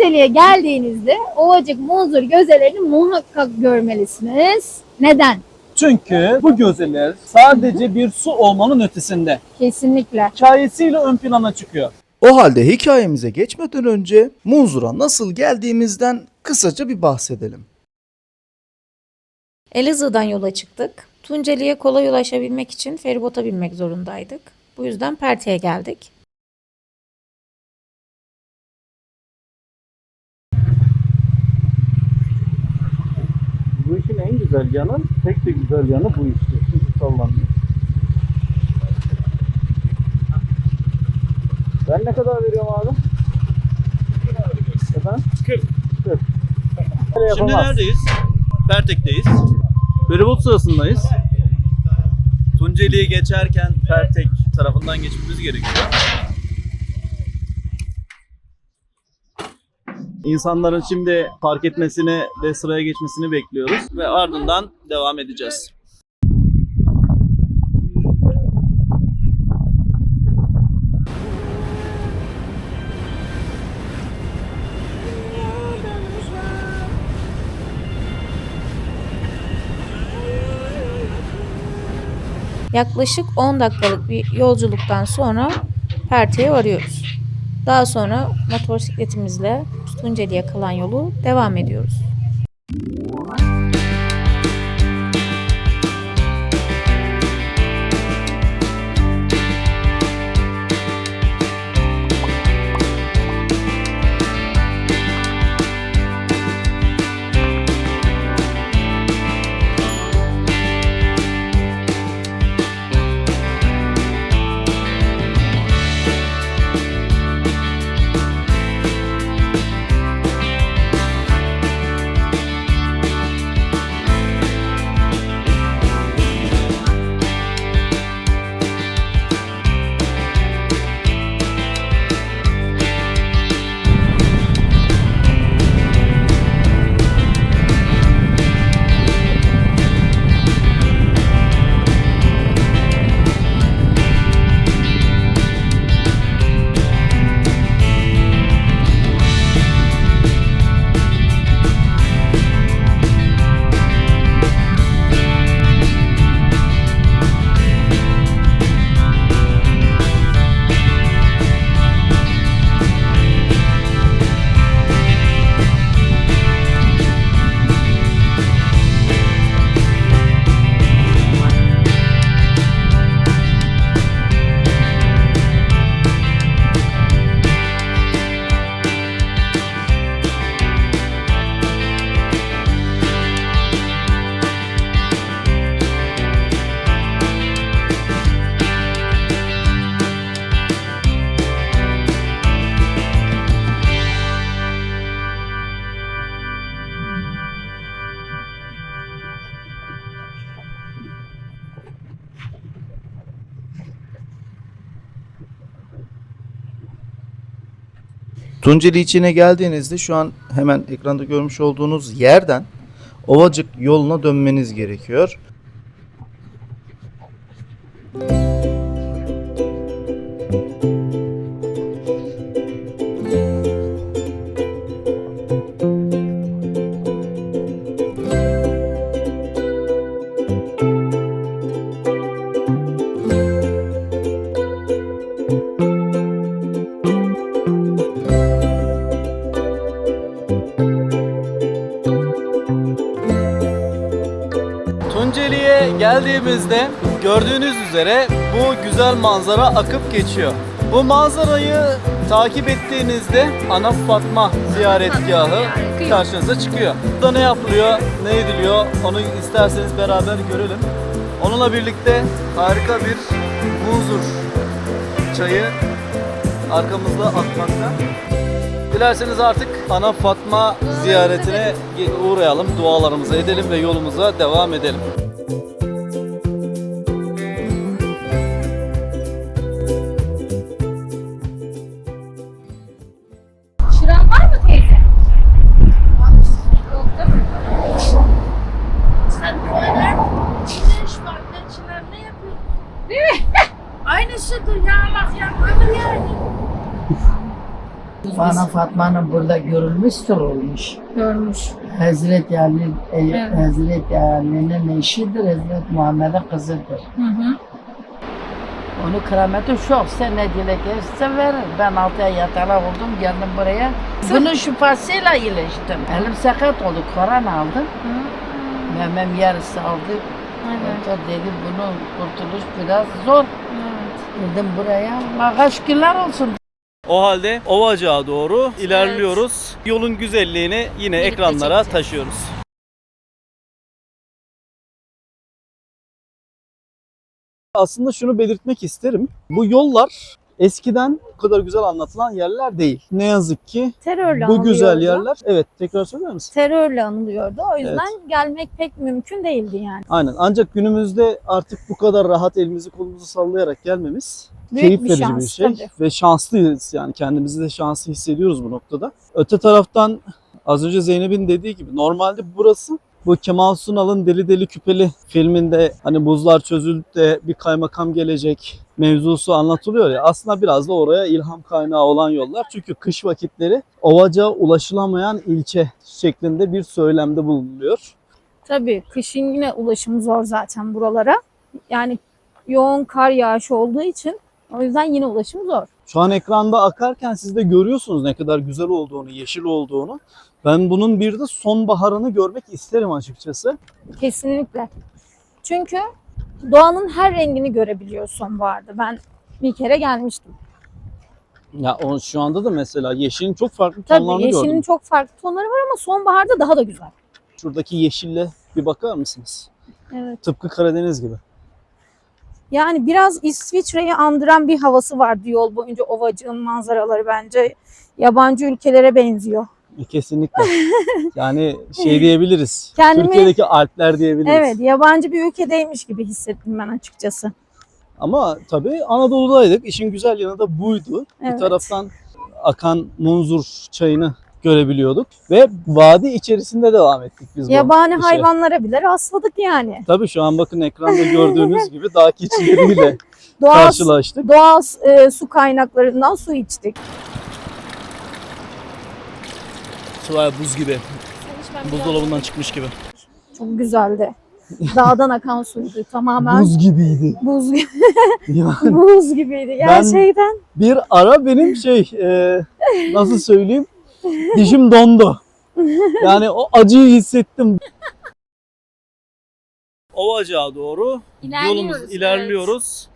Tunceli'ye geldiğinizde Ovacık Munzur gözelerini muhakkak görmelisiniz. Neden? Çünkü bu gözeler sadece bir su olmanın ötesinde. Kesinlikle. Hikayesiyle ön plana çıkıyor. O halde hikayemize geçmeden önce Munzur'a nasıl geldiğimizden kısaca bir bahsedelim. Elazığ'dan yola çıktık. Tunceli'ye kolay ulaşabilmek için feribota binmek zorundaydık. Bu yüzden Perte'ye geldik. Bu işin en güzel yanı, tek de güzel yanı bu işte. Hiç sallanmıyor. Ben ne kadar veriyorum abi? Efendim? 40. Şimdi neredeyiz? Pertek'teyiz. Feribot sırasındayız. Tunceli'ye geçerken Pertek tarafından geçmemiz gerekiyor. İnsanların şimdi park etmesini ve sıraya geçmesini bekliyoruz ve ardından devam edeceğiz. Yaklaşık 10 dakikalık bir yolculuktan sonra Perte'ye varıyoruz. Daha sonra motosikletimizle Tunceli'ye kalan yolu devam ediyoruz. Tunceli içine geldiğinizde şu an hemen ekranda görmüş olduğunuz yerden Ovacık yoluna dönmeniz gerekiyor. Tunceli'ye geldiğimizde gördüğünüz üzere bu güzel manzara akıp geçiyor. Bu manzarayı takip ettiğinizde Ana Fatma ziyaretgahı karşınıza çıkıyor. Burada ne yapılıyor, ne ediliyor onu isterseniz beraber görelim. Onunla birlikte harika bir Munzur çayı arkamızda akmakta. Dilerseniz artık Ana Fatma ziyaretine uğrayalım, dualarımızı edelim ve yolumuza devam edelim. Şuran var mı teyze? Yok değil mi? Sen böyle güneş var, gençler ne yapıyor? Değil mi? Aynısıdır ya, bak ya, öbür yani. Bana Fatma'nın burada görülmüştür olmuş. Görmüş. Hazreti Ali, Evet. Hazreti Ali'nin eşidir, Hazreti Muhammed'in kızıdır. Hı hı. Onu kırameti çok, sen ne dilekirse verir. Ben 6 ay yatalak oldum, geldim buraya. Bunun şifasıyla iyileştim. Elim sakat oldu, koran aldım. Memem yarısı aldı. Doktor dedi bunun kurtuluş biraz zor. Dedim buraya, Allah şükürler olsun. O halde Ovacık'a doğru ilerliyoruz. Yolun güzelliğini yine ekranlara taşıyoruz. Aslında şunu belirtmek isterim. Bu yollar eskiden bu kadar güzel anlatılan yerler değil. Ne yazık ki Terörle bu güzel anılıyordu. yerler. Evet, tekrar söyler misin? Terörle anılıyordu. O yüzden gelmek pek mümkün değildi yani. Aynen. Ancak günümüzde artık bu kadar rahat elimizi kolumuzu sallayarak gelmemiz Büyük keyif bir verici şans, bir şey tabii. ve şanslıyız yani kendimizi de şanslı hissediyoruz bu noktada. Öte taraftan az önce Zeynep'in dediği gibi normalde burası bu Kemal Sunal'ın Deli Deli Küpeli filminde hani buzlar çözülüp de bir kaymakam gelecek mevzusu anlatılıyor ya, aslında biraz da oraya ilham kaynağı olan yollar. Çünkü kış vakitleri Ovacık'a ulaşılamayan ilçe şeklinde bir söylemde bulunuyor. Tabii kışın yine ulaşım zor zaten buralara. Yani yoğun kar yağışı olduğu için o yüzden yine ulaşım zor. Şu an ekranda akarken siz de görüyorsunuz ne kadar güzel olduğunu, yeşil olduğunu. Ben bunun bir de sonbaharını görmek isterim açıkçası. Kesinlikle. Çünkü doğanın her rengini görebiliyoruz sonbaharda. Ben bir kere gelmiştim. Ya şu anda da mesela yeşilin çok farklı Tabii tonlarını yeşilin gördüm. çok farklı tonları var ama sonbaharda daha da güzel. Şuradaki yeşille bir bakar mısınız? Evet. Tıpkı Karadeniz gibi. Yani biraz İsviçre'yi andıran bir havası vardı yol boyunca Ovacık'ın manzaraları bence. Yabancı ülkelere benziyor. Kesinlikle. Yani şey diyebiliriz. Kendimi- Türkiye'deki Alpler diyebiliriz. Evet, yabancı bir ülkedeymiş gibi hissettim ben açıkçası. Ama tabii Anadolu'daydık. İşin güzel yanı da buydu. Bir Evet. taraftan akan Munzur çayını görebiliyorduk ve vadi içerisinde devam ettik biz bu Yabani işe. hayvanlara bile rastladık yani. Tabii şu an bakın ekranda gördüğünüz gibi dağ keçileriyle Doğal, karşılaştık. doğal su kaynaklarından su içtik. Su var buz gibi. Buzdolabından çıkmış gibi. Çok güzeldi. Dağdan akan suydu tamamen. Buz gibiydi. Buz, Yani buz gibiydi gerçekten. bir ara benim nasıl söyleyeyim, dişim dondu. Yani o acıyı hissettim. Ovacık'a doğru yolumuz ilerliyoruz.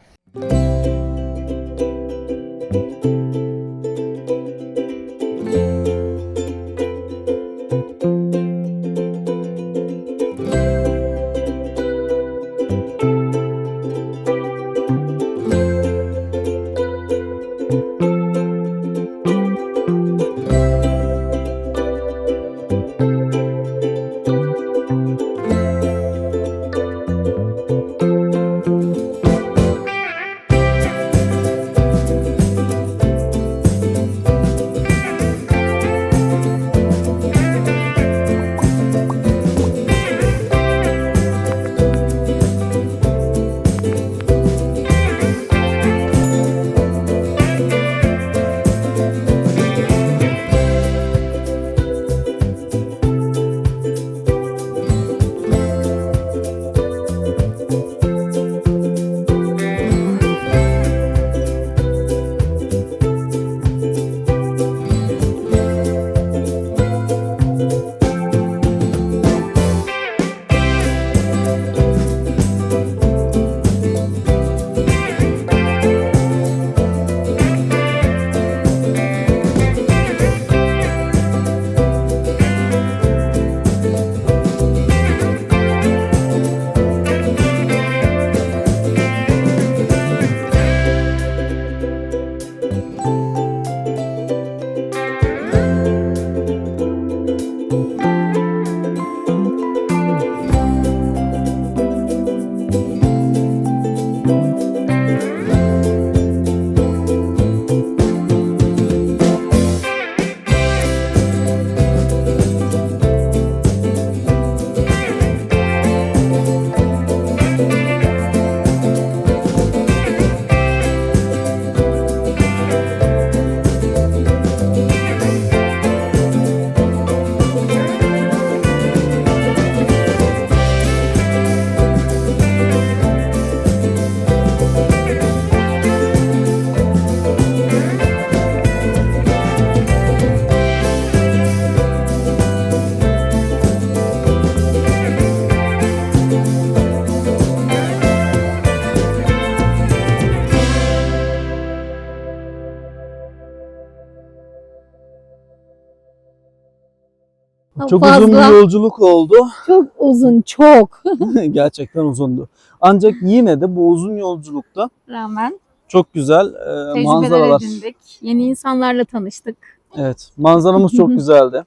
Çok uzun bir yolculuk oldu. Çok uzun, çok. Gerçekten uzundu. Ancak yine de bu uzun yolculukta Rağmen çok güzel tecrübeler manzaralar. edindik. Yeni insanlarla tanıştık. Evet, manzaramız çok güzeldi.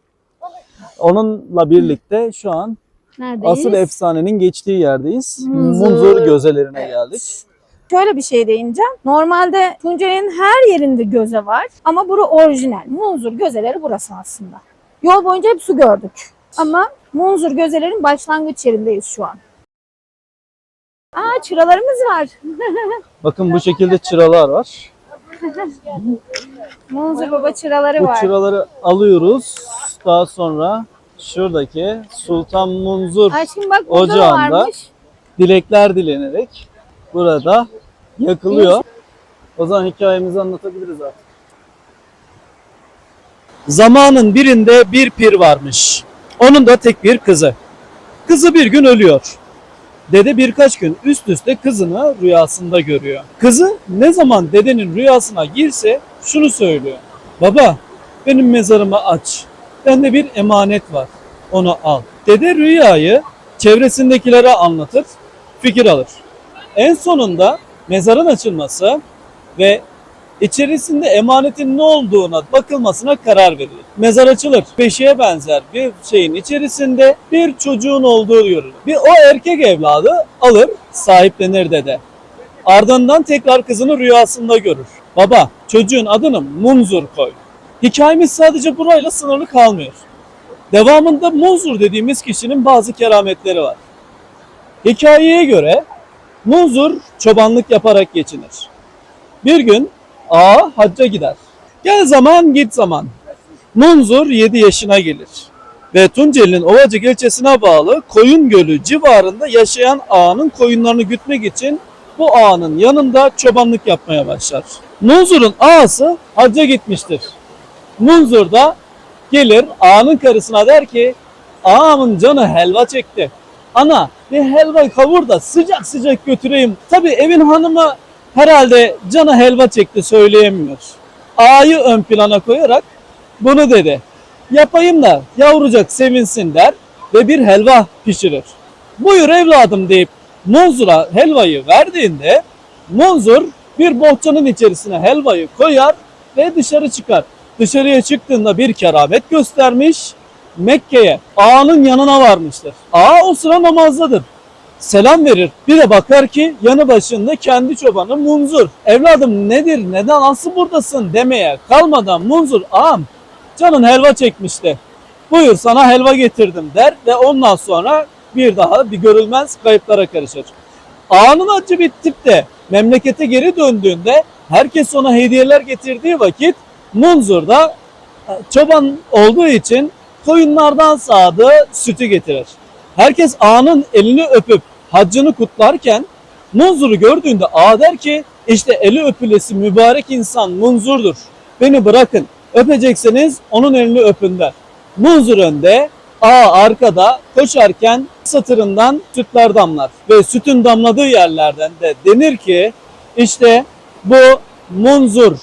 Onunla birlikte şu an Neredeyiz? asıl efsanenin geçtiği yerdeyiz. Munzur. Munzur gözelerine geldik. Şöyle bir şey değineceğim. Normalde Tunceli'nin her yerinde göze var ama bura orijinal. Munzur gözeleri burası aslında. Yol boyunca hep su gördük. Ama Munzur gözelerin başlangıç yerindeyiz şu an. Aa, çıralarımız var. Bakın bu şekilde çıralar var. Munzur Baba çıraları Bu var. çıraları alıyoruz. Daha sonra şuradaki Sultan Munzur Ay şimdi bak burada da ocağında varmış. dilekler dilenerek burada yakılıyor. O zaman hikayemizi anlatabiliriz artık. Zamanın birinde bir pir varmış. Onun da tek bir kızı. Kızı bir gün ölüyor. Dede birkaç gün üst üste kızını rüyasında görüyor. Kızı ne zaman dedenin rüyasına girse şunu söylüyor. Baba, benim mezarımı aç. Bende bir emanet var. Onu al. Dede rüyayı çevresindekilere anlatır, fikir alır. En sonunda mezarın açılması ve içerisinde emanetin ne olduğuna bakılmasına karar verilir. Mezar açılır. Beşiğe benzer bir şeyin içerisinde bir çocuğun olduğu görülür. Bir o erkek evladı alır, sahiplenir dede. Ardından tekrar kızını rüyasında görür. Baba, çocuğun adını Munzur koy. Hikayemiz sadece burayla sınırlı kalmıyor. Devamında Munzur dediğimiz kişinin bazı kerametleri var. Hikayeye göre Munzur çobanlık yaparak geçinir. Bir gün ağa hacca gider. Gel zaman git zaman. Munzur 7 yaşına gelir. Ve Tunceli'nin Ovacık ilçesine bağlı Koyun Gölü civarında yaşayan ağanın koyunlarını gütmek için bu ağanın yanında çobanlık yapmaya başlar. Munzur'un ağası hacca gitmiştir. Munzur da gelir ağanın karısına der ki ağamın canı helva çekti. Ana bir helva kavur da sıcak sıcak götüreyim. Tabii evin hanımı herhalde canı helva çekti söyleyemiyor. Ağayı ön plana koyarak bunu dedi. Yapayım da yavrucak sevinsin der ve bir helva pişirir. Buyur evladım deyip Munzur'a helvayı verdiğinde Munzur bir bohçanın içerisine helvayı koyar ve dışarı çıkar. Dışarıya çıktığında bir keramet göstermiş, Mekke'ye ağanın yanına varmıştır. Ağa o sıra namazdadır. Selam verir. Bir de bakar ki yanı başında kendi çobanı Munzur. Evladım nedir, neden, nasıl buradasın demeye kalmadan Munzur ağam canın helva çekmişti. Buyur sana helva getirdim der ve ondan sonra bir daha bir görülmez kayıplara karışır. Ağanın acı bitip de memlekete geri döndüğünde herkes ona hediyeler getirdiği vakit Munzur da çoban olduğu için koyunlardan sağdığı sütü getirir. Herkes ağanın elini öpüp haccını kutlarken Munzur'u gördüğünde ağa der ki işte eli öpülesi mübarek insan Munzur'dur. Beni bırakın, öpecekseniz onun elini öpün der. Munzur önde, ağa arkada koşarken satırından sütler damlar. Ve sütün damladığı yerlerden de denir ki işte bu Munzur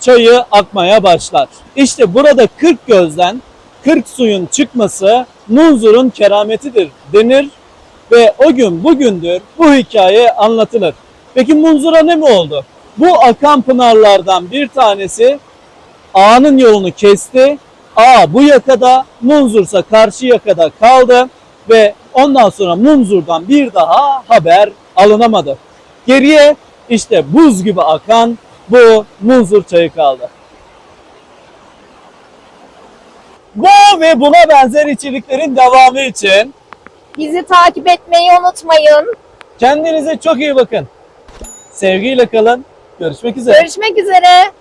çayı akmaya başlar. İşte burada 40 gözden 40 suyun çıkması Munzur'un kerametidir denir ve o gün bugündür bu hikaye anlatılır. Peki Munzur'a ne mi oldu? Bu akan pınarlardan bir tanesi ağanın yolunu kesti. Ağa bu yakada, Munzur'sa karşı yakada kaldı ve ondan sonra Munzur'dan bir daha haber alınamadı. Geriye işte buz gibi akan bu Munzur çayı kaldı. Bu ve buna benzer içeriklerin devamı için Bizi takip etmeyi unutmayın. kendinize çok iyi bakın. Sevgiyle kalın. Görüşmek üzere. Görüşmek üzere.